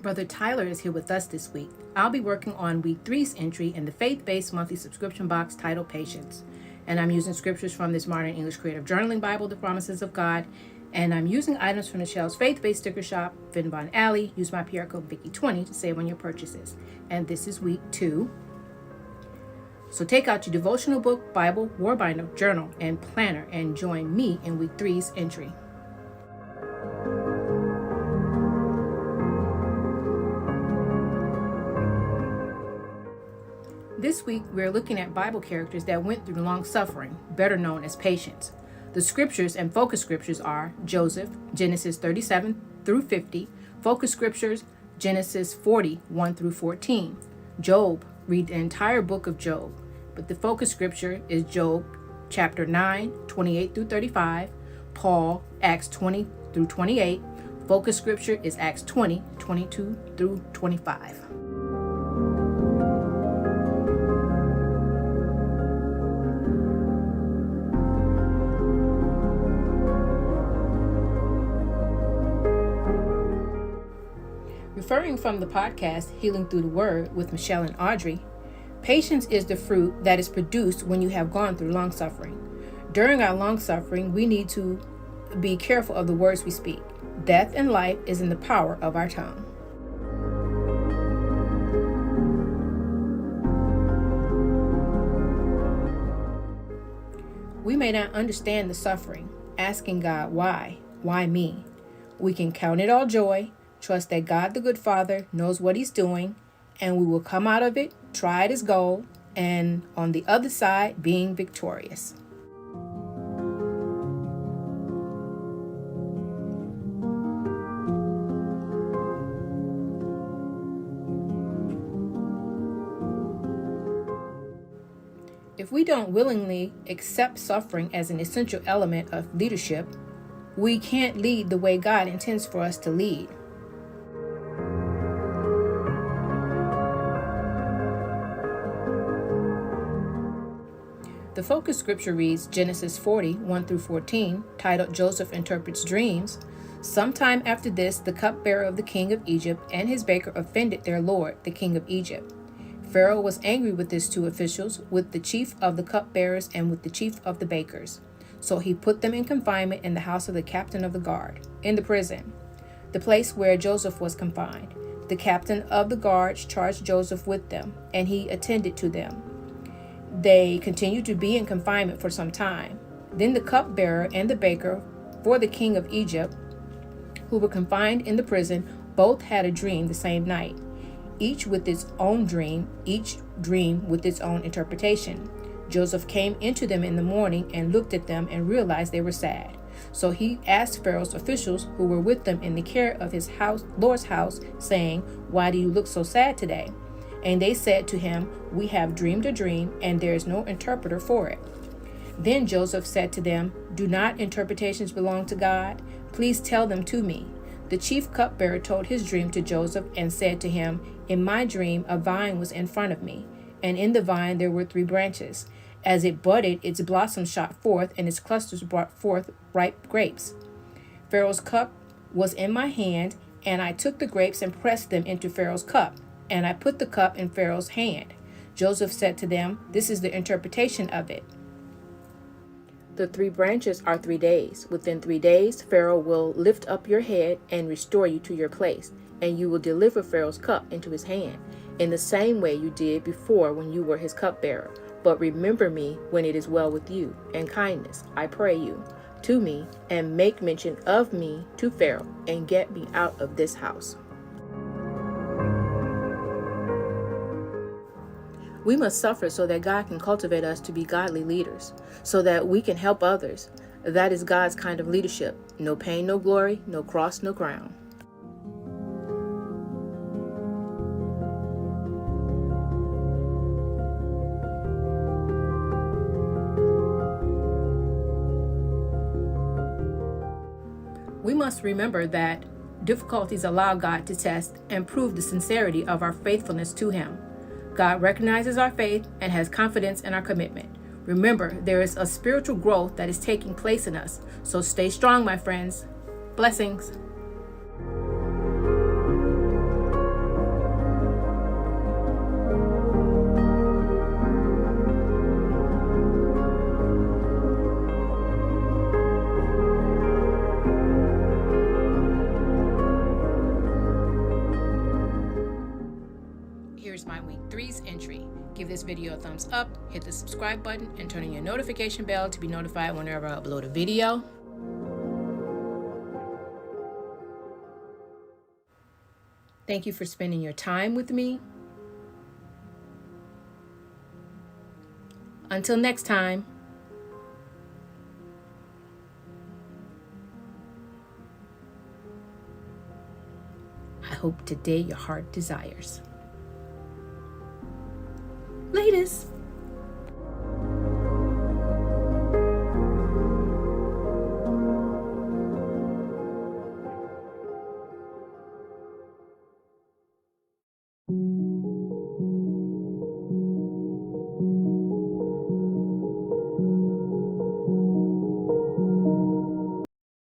Brother Tyler is here with us this week. I'll be working on week 3's entry in the faith-based monthly subscription box titled Patience. And I'm using scriptures from this Modern English Creative Journaling Bible, The Promises of God. And I'm using items from Michelle's faith-based sticker shop, vinvonaly. Use my PR code Vickie20 to save on your purchases. And this is week 2. So take out your devotional book, Bible, warbinder, journal, and planner and join me in week 3's entry. This week, we're looking at Bible characters that went through long suffering, better known as patience. The scriptures and focus scriptures are Joseph, Genesis 37 through 50, focus scriptures, Genesis 40, 1 through 14. Job, read the entire book of Job, but the focus scripture is Job chapter 9, 28 through 35, Paul, Acts 20 through 28, focus scripture is Acts 20, 22 through 25. Referring from the podcast, Healing Through the Word with Michelle and Audrey, patience is the fruit that is produced when you have gone through long suffering. During our long suffering, we need to be careful of the words we speak. Death and life is in the power of our tongue. We may not understand the suffering, asking God, why? Why me? We can count it all joy, trust that God, the good Father, knows what he's doing, and we will come out of it, try at his goal, and on the other side, being victorious. If we don't willingly accept suffering as an essential element of leadership, we can't lead the way God intends for us to lead. The focus scripture reads Genesis 40, 1 through 14, titled Joseph Interprets Dreams. Sometime after this, the cupbearer of the king of Egypt and his baker offended their lord, the king of Egypt. Pharaoh was angry with his 2 officials, with the chief of the cupbearers and with the chief of the bakers. So he put them in confinement in the house of the captain of the guard, in the prison, the place where Joseph was confined. The captain of the guards charged Joseph with them, and he attended to them. They continued to be in confinement for some time. Then the cupbearer and the baker for the king of Egypt, who were confined in the prison, both had a dream the same night, each with its own dream, each dream with its own interpretation. Joseph came into them in the morning and looked at them and realized they were sad. So he asked Pharaoh's officials who were with them in the care of his Lord's house, saying, "Why do you look so sad today?" And they said to him, "We have dreamed a dream, and there is no interpreter for it." Then Joseph said to them, "Do not interpretations belong to God? Please tell them to me." The chief cupbearer told his dream to Joseph and said to him, "In my dream, a vine was in front of me, and in the vine there were 3 branches. As it budded, its blossoms shot forth, and its clusters brought forth ripe grapes. Pharaoh's cup was in my hand, and I took the grapes and pressed them into Pharaoh's cup, and I put the cup in Pharaoh's hand." Joseph said to them, "This is the interpretation of it. The 3 branches are 3 days. Within 3 days, Pharaoh will lift up your head and restore you to your place, and you will deliver Pharaoh's cup into his hand, in the same way you did before when you were his cupbearer. But remember me when it is well with you, and kindness, I pray you, to me, and make mention of me to Pharaoh, and get me out of this house." We must suffer so that God can cultivate us to be godly leaders, so that we can help others. That is God's kind of leadership. No pain, no glory, no cross, no crown. We must remember that difficulties allow God to test and prove the sincerity of our faithfulness to him. God recognizes our faith and has confidence in our commitment. Remember, there is a spiritual growth that is taking place in us. So stay strong, my friends. Blessings. here's my week 3's entry. Give this video a thumbs up, hit the subscribe button, and turn on your notification bell to be notified whenever I upload a video. Thank you for spending your time with me. Until next time. I hope today your heart desires. Latest.